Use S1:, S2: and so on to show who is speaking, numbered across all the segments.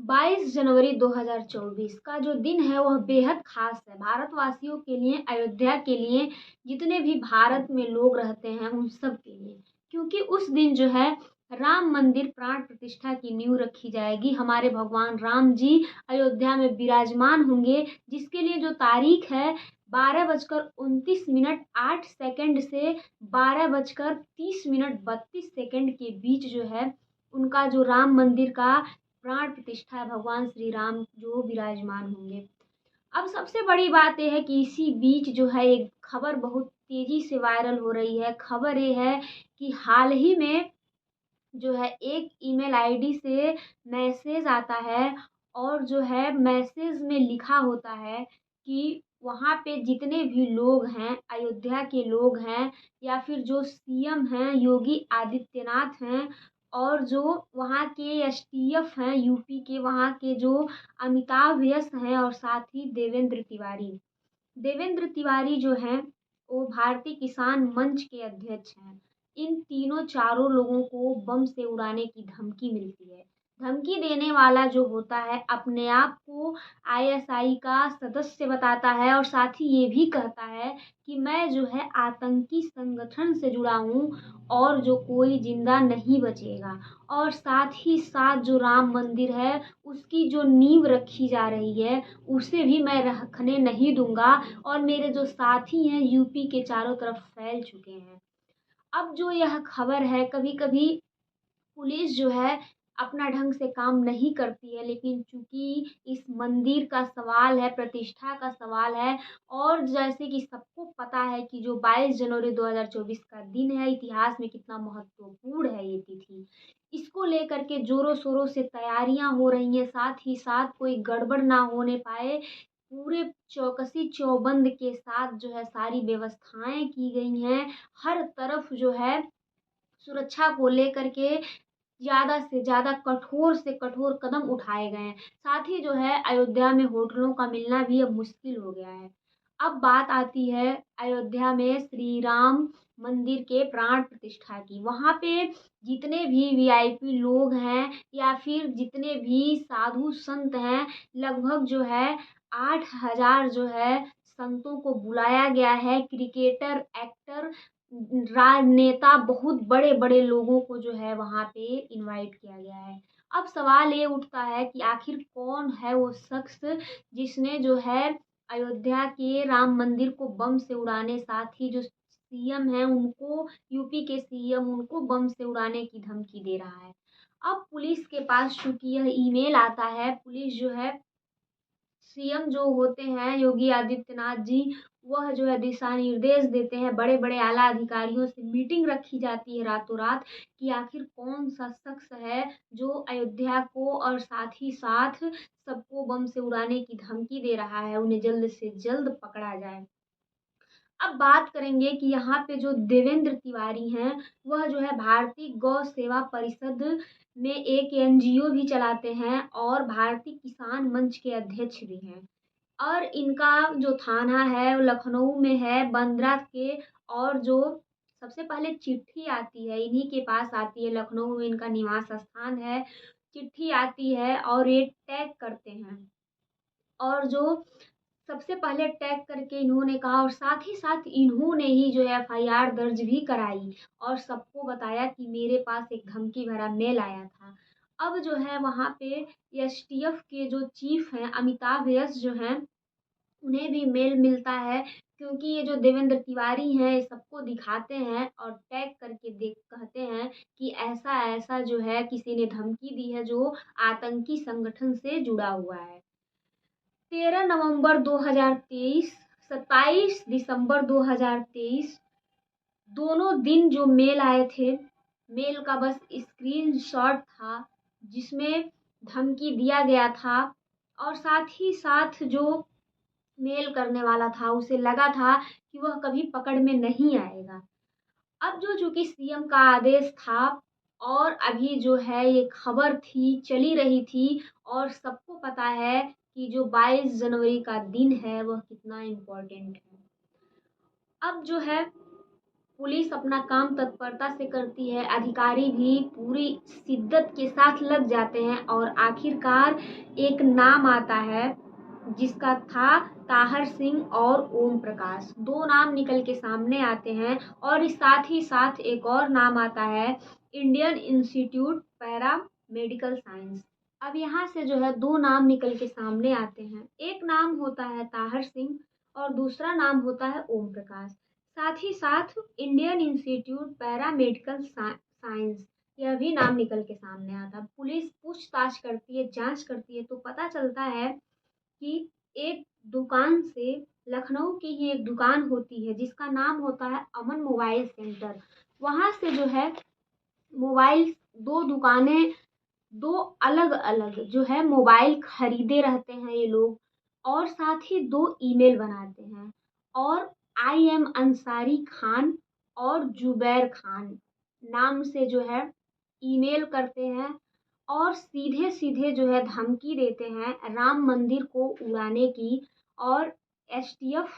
S1: 22 जनवरी 2024 का जो दिन है वह बेहद ख़ास है भारतवासियों के लिए, अयोध्या के लिए, जितने भी भारत में लोग रहते हैं उन सब के लिए। क्योंकि उस दिन जो है राम मंदिर प्राण प्रतिष्ठा की नींव रखी जाएगी। हमारे भगवान राम जी अयोध्या में विराजमान होंगे, जिसके लिए जो तारीख है 12:29 से 12:30 के बीच जो है उनका जो राम मंदिर का प्राण प्रतिष्ठा है, भगवान श्री राम जो विराजमान होंगे। अब सबसे बड़ी बात ये है कि इसी बीच जो है एक खबर बहुत तेजी से वायरल हो रही है। खबर ये है कि हाल ही में जो है एक ईमेल आईडी से मैसेज आता है और जो है मैसेज में लिखा होता है कि वहाँ पे जितने भी लोग हैं, अयोध्या के लोग हैं या फिर जो सीएम हैं योगी आदित्यनाथ हैं और जो वहाँ के एसटीएफ हैं यूपी के, वहाँ के जो अमिताभ यश हैं और साथ ही देवेंद्र तिवारी जो हैं वो भारतीय किसान मंच के अध्यक्ष हैं। इन तीनों चारों लोगों को बम से उड़ाने की धमकी मिलती है। धमकी देने वाला जो होता है अपने आप को आईएसआई का सदस्य बताता है और साथ ही ये भी कहता है कि मैं जो है आतंकी संगठन से जुड़ा हूँ और जो कोई जिंदा नहीं बचेगा। और साथ ही साथ जो राम मंदिर है उसकी जो नींव रखी जा रही है उसे भी मैं रखने नहीं दूंगा और मेरे जो साथी हैं यूपी के चारों तरफ फैल चुके हैं। अब जो यह खबर है, कभी-कभी पुलिस जो है अपना ढंग से काम नहीं करती है, लेकिन चूँकि इस मंदिर का सवाल है, प्रतिष्ठा का सवाल है और जैसे कि सबको पता है कि जो 22 जनवरी 2024 का दिन है, इतिहास में कितना महत्वपूर्ण है ये तिथि। इसको लेकर के ज़ोरों-शोरों से तैयारियाँ हो रही हैं, साथ ही साथ कोई गड़बड़ ना होने पाए, पूरे चौकसी चौबंद के साथ जो है सारी व्यवस्थाएँ की गई हैं। हर तरफ जो है सुरक्षा को लेकर के ज़्यादा से ज़्यादा कठोर से कठोर कदम उठाए गए हैं। साथ ही जो है अयोध्या में होटलों का मिलना भी अब मुश्किल हो गया है। अब बात आती है अयोध्या में श्री राम मंदिर के प्राण प्रतिष्ठा की। वहाँ पे जितने भी वीआईपी लोग हैं या फिर जितने भी साधु संत हैं, लगभग जो है 8,000 जो है संतों को बुलाया गया है। क्रिकेटर, एक्टर, राजनेता, बहुत बड़े-बड़े लोगों को जो है वहाँ पे इनवाइट किया गया है। अब सवाल ये उठता है कि आखिर कौन है वो शख्स जिसने जो है अयोध्या के राम मंदिर को बम से उड़ाने, साथ ही जो सीएम हैं उनको, यूपी के सीएम उनको बम से उड़ाने की धमकी दे रहा है। अब पुलिस के पास चूँकि यह ईमेल आता है, पुलिस जो है सीएम जो होते हैं योगी आदित्यनाथ जी, वह जो है दिशा निर्देश देते हैं। बड़े-बड़े आला अधिकारियों से मीटिंग रखी जाती है रातों रात कि आखिर कौन-सा शख्स है जो अयोध्या को और साथ ही साथ सबको बम से उड़ाने की धमकी दे रहा है, उन्हें जल्द से जल्द पकड़ा जाए। अब बात करेंगे कि यहाँ पे जो देवेंद्र तिवारी हैं, वह जो है भारतीय गौ सेवा परिषद में एक एनजीओ भी चलाते हैं और भारतीय किसान मंच के अध्यक्ष भी हैं। और इनका जो थाना है वो लखनऊ में है, बांद्रा के। और जो सबसे पहले चिट्ठी आती है इन्हीं के पास आती है, लखनऊ में इनका निवास स्थान है। चिट्ठी आती है और ये टैग करते हैं और जो सबसे पहले टैग करके इन्होंने कहा और साथ ही साथ इन्होंने ही जो है एफआईआर दर्ज भी कराई और सबको बताया कि मेरे पास एक धमकी भरा मेल आया था। अब जो है वहाँ पे एसटीएफ के जो चीफ हैं अमिताभ यश जो हैं, उन्हें भी मेल मिलता है क्योंकि ये जो देवेंद्र तिवारी हैं ये सबको दिखाते हैं और टैग करके देख कहते हैं कि ऐसा-ऐसा जो है किसी ने धमकी दी है जो आतंकी संगठन से जुड़ा हुआ है। 13 नवंबर 2023, 27 दिसंबर 2023 दोनों दिन जो मेल आए थे, मेल का बस स्क्रीनशॉट था जिसमें धमकी दिया गया था और साथ ही साथ जो मेल करने वाला था उसे लगा था कि वह कभी पकड़ में नहीं आएगा। अब जो चूँकि सीएम का आदेश था और अभी जो है ये खबर थी, चली रही थी और सबको पता है कि जो 22 जनवरी का दिन है वह कितना इम्पोर्टेंट है। अब जो है पुलिस अपना काम तत्परता से करती है, अधिकारी भी पूरी शिद्दत के साथ लग जाते हैं और आखिरकार एक नाम आता है जिसका था ताहर सिंह और ओम प्रकाश। 2 नाम निकल के सामने आते हैं और इस साथ ही साथ एक और नाम आता है Indian institute para medical science. अब यहाँ से जो है 2 नाम निकल के सामने आते हैं। एक नाम होता है ताहर सिंह और दूसरा नाम होता है ओम प्रकाश। साथ ही साथ Indian institute para medical science यह भी नाम निकल के सामने आता। पुलिस पूछताछ करती है, जांच करती है तो पता चलता है कि एक दुकान से, लखनऊ की ही एक दुकान होती है जिसका नाम होता है अमन मोबाइल सेंटर। वहाँ से जो है मोबाइल 2 दुकानें, 2 अलग-अलग जो है मोबाइल खरीदे रहते हैं ये लोग और साथ ही 2 ईमेल बनाते हैं और आई एम अंसारी खान और जुबैर खान नाम से जो है ईमेल करते हैं और सीधे-सीधे जो है धमकी देते हैं राम मंदिर को उड़ाने की। और एसटीएफ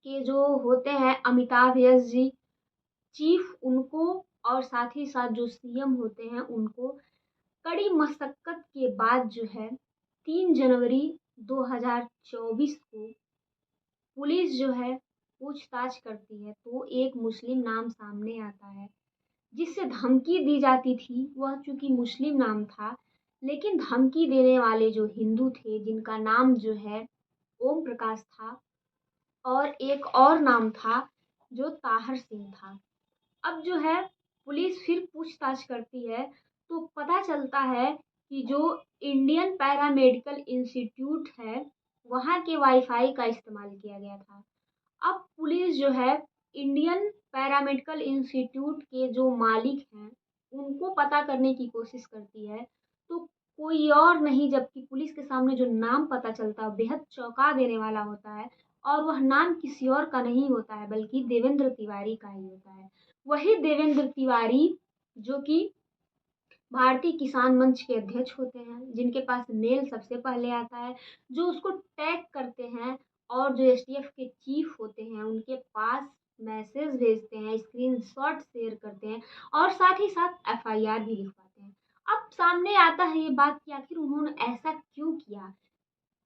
S1: के जो होते हैं अमिताभ यश जी चीफ, उनको और साथ ही साथ जो सीएम होते हैं उनको कड़ी मशक्कत के बाद जो है 3 जनवरी 2024 को पुलिस जो है पूछताछ करती है तो एक मुस्लिम नाम सामने आता है जिससे धमकी दी जाती थी। वह चूंकि मुस्लिम नाम था लेकिन धमकी देने वाले जो हिंदू थे जिनका नाम जो है ओम प्रकाश था और एक और नाम था जो ताहर सिंह था। अब जो है पुलिस फिर पूछताछ करती है तो पता चलता है कि जो इंडियन पैरामेडिकल इंस्टीट्यूट है वहाँ के वाईफाई का इस्तेमाल किया गया था। अब पुलिस जो है इंडियन पैरामेडिकल इंस्टीट्यूट के जो मालिक हैं उनको पता करने की कोशिश करती है तो कोई और नहीं जबकि पुलिस के सामने जो नाम पता चलता है बेहद चौंका देने वाला होता है और वह नाम किसी और का नहीं होता है बल्कि देवेंद्र तिवारी का ही होता है। वही देवेंद्र तिवारी जो कि भारतीय किसान मंच के अध्यक्ष होते हैं जिनके पास मेल सबसे पहले आता है, जो उसको टैग करते हैं और जो एसटीएफ के चीफ होते हैं उनके पास मैसेज भेजते हैं, स्क्रीनशॉट शेयर करते हैं और साथ ही साथ एफआईआर भी लिखवाते हैं। अब सामने आता है ये बात कि आखिर उन्होंने ऐसा क्यों किया,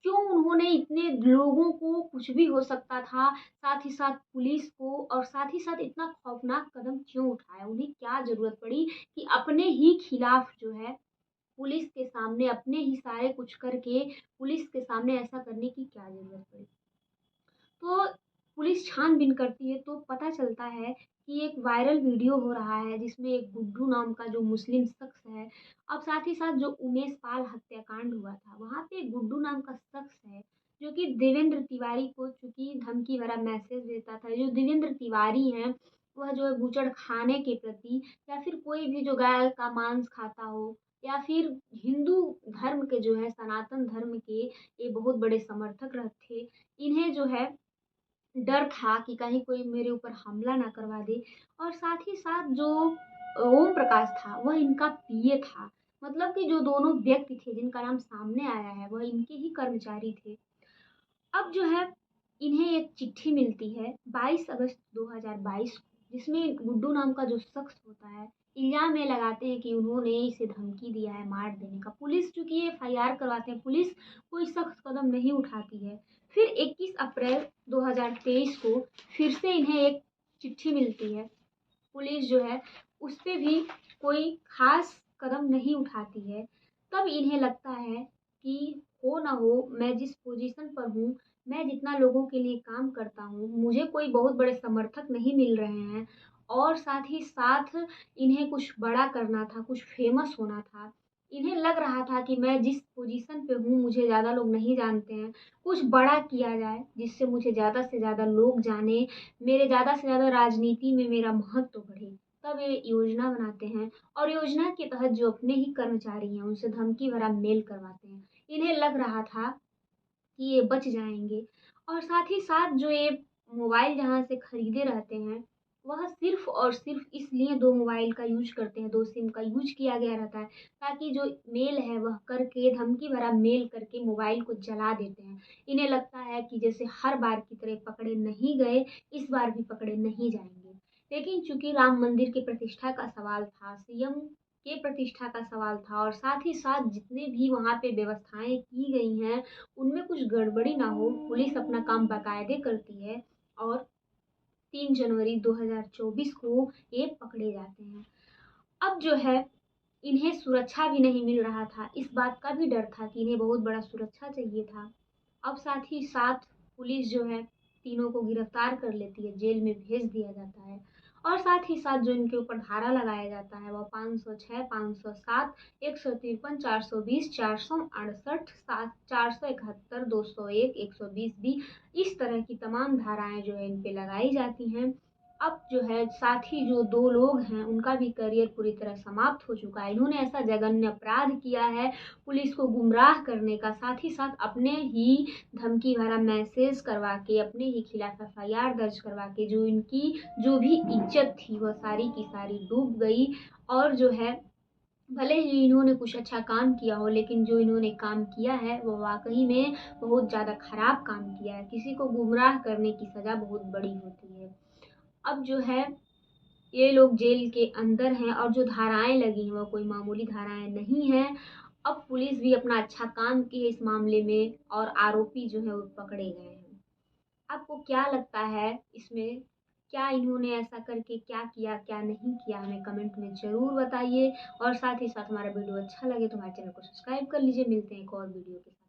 S1: क्यों उन्होंने इतने लोगों को, कुछ भी हो सकता था, साथ ही साथ पुलिस को और साथ ही साथ इतना खौफनाक कदम क्यों उठाया, उन्हें क्या ज़रूरत पड़ी कि अपने ही खिलाफ जो है पुलिस के सामने अपने ही सारे कुछ करके पुलिस के सामने ऐसा करने की क्या ज़रूरत पड़ी। तो पुलिस छानबीन करती है तो पता चलता है कि एक वायरल वीडियो हो रहा है जिसमें एक गुड्डू नाम का जो मुस्लिम शख्स है, अब साथ ही साथ जो उमेश पाल हत्याकांड हुआ था वहाँ पे गुड्डू नाम का शख्स है जो कि देवेंद्र तिवारी को चूंकि धमकी भरा मैसेज देता था। जो देवेंद्र तिवारी हैं वह जो है बूचड़ खाने के प्रति या फिर कोई भी जो गाय का मांस खाता हो या फिर हिंदू धर्म के जो है सनातन धर्म के ये बहुत बड़े समर्थक थे। इन्हें जो है डर था कि कहीं कोई मेरे ऊपर हमला ना करवा दे और साथ ही साथ जो ओम प्रकाश था वह इनका पीए था। मतलब कि जो दोनों व्यक्ति थे जिनका नाम सामने आया है वह इनके ही कर्मचारी थे। अब जो है इन्हें एक चिट्ठी मिलती है 22 अगस्त 2022 को जिसमें गुड्डू नाम का जो शख्स होता है इल्ज़ाम ये लगाते हैं कि उन्होंने इसे धमकी दिया है मार देने का। पुलिस चूंकि ये एफआईआर करवाते हैं, पुलिस कोई सख्त कदम नहीं उठाती है। फिर 21 अप्रैल 2023 को फिर से इन्हें एक चिट्ठी मिलती है। पुलिस जो है उस पे भी कोई खास कदम नहीं उठाती है। तब इन्हें लगता है कि हो ना हो मैं जिस पोजीशन पर हूँ, मैं जितना लोगों के लिए काम करता हूँ, मुझे कोई बहुत बड़े समर्थक नहीं मिल रहे हैं और साथ ही साथ इन्हें कुछ बड़ा करना था, कुछ फेमस होना था। इन्हें लग रहा था कि मैं जिस पोजीशन पे हूँ मुझे ज़्यादा लोग नहीं जानते हैं, कुछ बड़ा किया जाए जिससे मुझे ज़्यादा से ज़्यादा लोग जाने, मेरे ज़्यादा से ज़्यादा राजनीति में मेरा महत्व बढ़े। तब ये योजना बनाते हैं और योजना के तहत जो अपने ही कर्मचारी हैं उनसे धमकी भरा मेल करवाते हैं। इन्हें लग रहा था कि ये बच जाएँगे और साथ ही साथ जो ये मोबाइल जहाँ से खरीदे रहते हैं, वह सिर्फ़ और सिर्फ़ इसलिए 2 मोबाइल का यूज़ करते हैं, 2 सिम का यूज़ किया गया रहता है, ताकि जो मेल है वह करके धमकी भरा मेल करके मोबाइल को जला देते हैं। इन्हें लगता है कि जैसे हर बार की तरह पकड़े नहीं गए, इस बार भी पकड़े नहीं जाएँगे। लेकिन चूंकि राम मंदिर की प्रतिष्ठा का सवाल था, सीएम के प्रतिष्ठा का सवाल था और साथ ही साथ जितने भी वहाँ पे व्यवस्थाएं की गई हैं उनमें कुछ गड़बड़ी ना हो, पुलिस अपना काम बाकायदे करती है और 3 जनवरी 2024 को ये पकड़े जाते हैं। अब जो है इन्हें सुरक्षा भी नहीं मिल रहा था, इस बात का भी डर था कि इन्हें बहुत बड़ा सुरक्षा चाहिए था। अब साथ ही साथ पुलिस जो है तीनों को गिरफ्तार कर लेती है, जेल में भेज दिया जाता है और साथ ही साथ जो इनके ऊपर धारा लगाया जाता है वो 506, 507, 153, 420, 468, 471, 201, 120 भी, इस तरह की तमाम धाराएं जो है इन पे लगाई जाती हैं। अब जो है साथ ही जो 2 लोग हैं उनका भी करियर पूरी तरह समाप्त हो चुका है। इन्होंने ऐसा जघन्य अपराध किया है पुलिस को गुमराह करने का, साथ ही साथ अपने ही धमकी भरा मैसेज करवा के, अपने ही खिलाफ एफआईआर दर्ज करवा के जो इनकी जो भी इज्जत थी वह सारी की सारी डूब गई। और जो है भले ही इन्होंने कुछ अच्छा काम किया हो लेकिन जो इन्होंने काम किया है वो वाकई में बहुत ज़्यादा खराब काम किया है। किसी को गुमराह करने की सज़ा बहुत बड़ी होती है। अब जो है ये लोग जेल के अंदर हैं और जो धाराएं लगी हैं वो कोई मामूली धाराएं नहीं हैं। अब पुलिस भी अपना अच्छा काम की है इस मामले में और आरोपी जो है वो पकड़े गए हैं। आपको क्या लगता है इसमें, क्या इन्होंने ऐसा करके क्या किया क्या नहीं किया, हमें कमेंट में ज़रूर बताइए और साथ ही साथ हमारा वीडियो अच्छा लगे तो हमारे चैनल को सब्सक्राइब कर लीजिए। मिलते हैं एक और वीडियो के साथ।